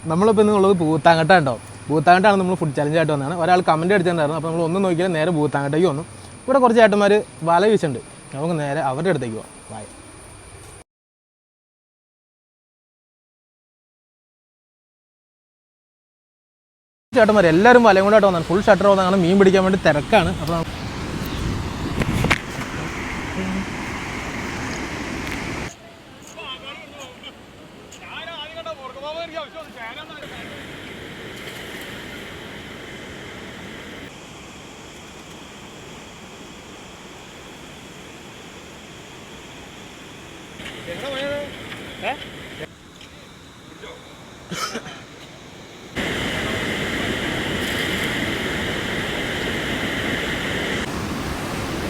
നമ്മളിപ്പോൾ ഇന്നുള്ളത് പൂത്താങ്കട്ടാണ്ടോ. പൂത്താങ്കട്ടാണ് നമ്മൾ ഫുഡ് ചലഞ്ചായിട്ട് വന്നതാണ്. ഒരാൾ കമൻറ്റ് അടിച്ചിട്ടുണ്ടായിരുന്നു. അപ്പോൾ നമ്മൾ ഒന്നും നോക്കിയാൽ നേരെ പൂത്താങ്കട്ടേക്ക് വന്നു. ഇവിടെ കുറച്ച് ചേട്ടന്മാർ വല വീശുന്നുണ്ട്. നമുക്ക് നേരെ അവരുടെ അടുത്തേക്ക് പോകാം. വായ ചേട്ടന്മാർ എല്ലാവരും വലയും കൊണ്ടായിട്ട് വന്നതാണ്. ഫുൾ ഷട്ടർ വന്നതാണ്. മീൻ പിടിക്കാൻ വേണ്ടി തിരക്കാണ്. അപ്പോൾ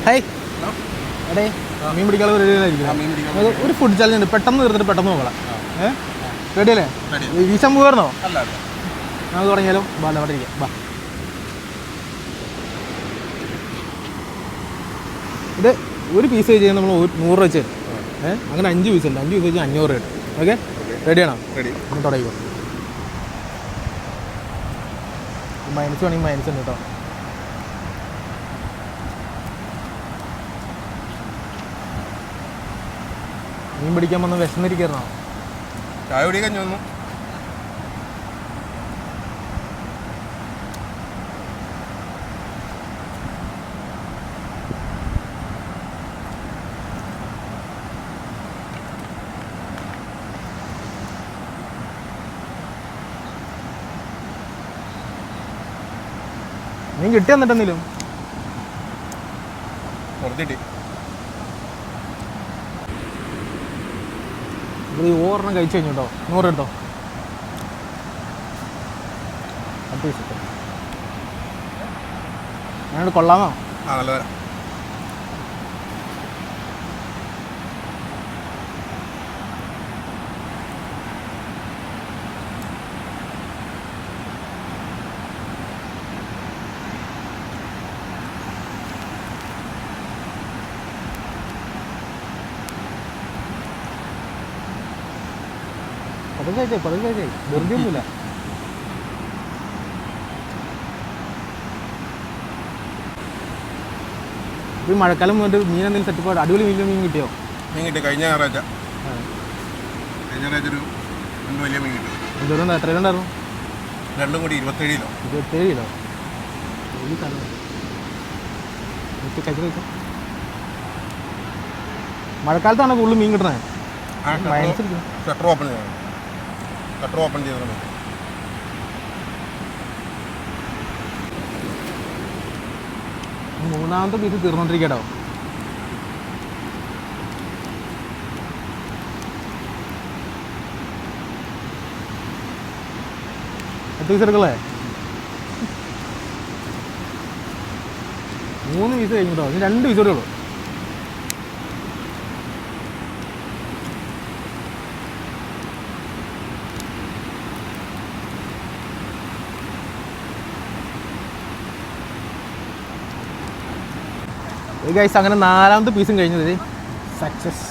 ഹായ് അടേ മീൻ പിടിക്കാനുള്ള റെഡിയായിരിക്കും. ഒരു ഫുഡ് ചലഞ്ച് ഉണ്ട്. പെട്ടെന്ന് തീർത്തിട്ട് പെട്ടെന്ന് പോകണം. റെഡിയല്ലേ? വീശാൻ പോകായിരുന്നോ? നമുക്ക് തുടങ്ങിയാലോ? അവിടെ ഇരിക്കാം. ബാ. ഇത് ഒരു പീസ് വെച്ച് നമ്മൾ 100 രൂപ വെച്ച് തരും. അങ്ങനെ 5 പീസ് ഉണ്ട്. 5 പീസ് വെച്ച് 500 രൂപ കിട്ടും. ഓക്കെ, റെഡിയാണോ? ഒന്ന് തുടങ്ങിക്കോ. മൈനസ് വേണമെങ്കിൽ മൈനസ് ഉണ്ട് കേട്ടോ. മീൻ പിടിക്കാൻ വന്ന് വിശന്നിരിക്കുന്നോ? ചായ കുടിക്കാൻ വന്നു. നീ കിട്ടി വന്നിട്ടെന്തെങ്കിലും പുറത്തിട്ടി ഈ ഓരെണ്ണം കഴിച്ചു കഴിഞ്ഞു കേട്ടോ. 100 എടുത്തോ. ഞാനോട് കൊള്ളാമോ? നല്ലതാ. പതിനഞ്ചായി വെറുതെ ഒന്നുമില്ല. ഈ മഴക്കാലം വന്നിട്ട് മീൻ എന്തെങ്കിലും സെറ്റപ്പ് അടിപൊളി മീൻ കിട്ടിയോ? മീൻ കിട്ടി. കഴിഞ്ഞ ഞായറാഴ്ച ഒരു 2 വലിയ മീൻ കിട്ടി. എന്തോരം എത്ര ഉണ്ടായിരുന്നു? രണ്ടും കൂടി 27 കിലോ. 27 കിലോ. മഴക്കാലത്താണ് കൂടുതൽ മീൻ കിട്ടണേ. ഷട്ടർ ഓപ്പൺ ചെയ്യണം. ഷട്ടർ ഓപ്പൺ ചെയ്തോ. മൂന്നാമത്തെ പീസ് തീർന്നോണ്ടിരിക്കട്ടോ. എത്ര പീസ് എടുക്കല്ലേ? 3 പീസ് കഴിഞ്ഞിട്ടോ. ഇനി 2 പീസ് കൂടെ ഉള്ളൂ. ഗൈസ് അങ്ങനെ 4ാമത്തെ പീസും കഴിഞ്ഞത് സക്സസ്.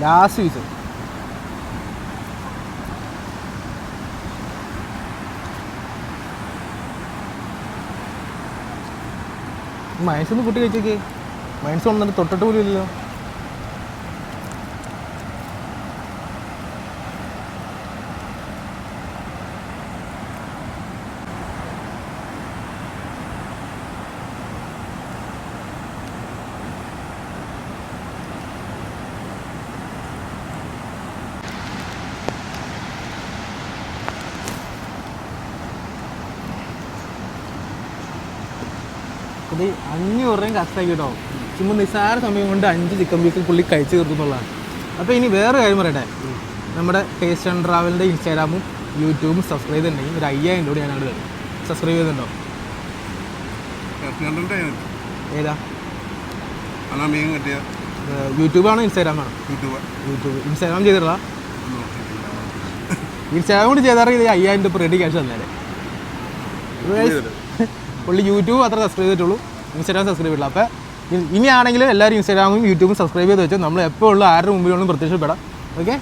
ലാസ്റ്റ് പീസ് മൈൻസൊന്ന് കുട്ടി കഴിച്ചേക്ക്. മൈൻസ് വന്നിട്ട് തൊട്ടിട്ട് പോലും ഇല്ലല്ലോ. ഇത് 500 രൂപയും കഷ്ടാക്കി കേട്ടോ. ചുമ്മാ നിസ്സാര സമയം കൊണ്ട് 5 ചിക്കൻ പീസ് പുള്ളി കഴിച്ച് തീർക്കുന്നുള്ളതാണ്. അപ്പോൾ ഇനി വേറെ കാര്യം പറയട്ടെ. നമ്മുടെ ടേസ്റ്റ് ആൻഡ് ട്രാവലിൻ്റെ ഇൻസ്റ്റാഗ്രാമും യൂട്യൂബും സബ്സ്ക്രൈബ് ചെയ്തിട്ടുണ്ടെങ്കിൽ ഒരു 5000 രൂപ ഞാൻ അവിടെ തരും. സബ്സ്ക്രൈബ് ചെയ്തിട്ടുണ്ടോ? ഏതാ മീൻ കിട്ടിയ? യൂട്യൂബാണോ ഇൻസ്റ്റാഗ്രാമാണോ? യൂട്യൂബ്. ഇൻസ്റ്റാഗ്രാം ചെയ്തിട്ടുള്ള ഇൻസ്റ്റാഗ്രാം കൂടി ചെയ്താൽ 5000 രൂപ റെഡി ക്യാഷ് തന്നേരെ. പുള്ളി യൂട്യൂബ് അത്ര സബ്സ്ക്രൈബ് ചെയ്തിട്ടുള്ളൂ, ഇൻസ്റ്റാഗ്രാം സബ്സ്ക്രൈബ് ചെയ്തില്ല. അപ്പോൾ ഇനിയാണെങ്കിൽ എല്ലാവരും ഇൻസ്റ്റാഗ്രാമും യൂട്യൂബും സബ്സ്ക്രൈബ് ചെയ്ത് വെച്ചാൽ നമ്മൾ എപ്പോൾ ഉള്ള ആരുടെ മുമ്പിലും പ്രത്യക്ഷപ്പെടാം. ഓക്കെ.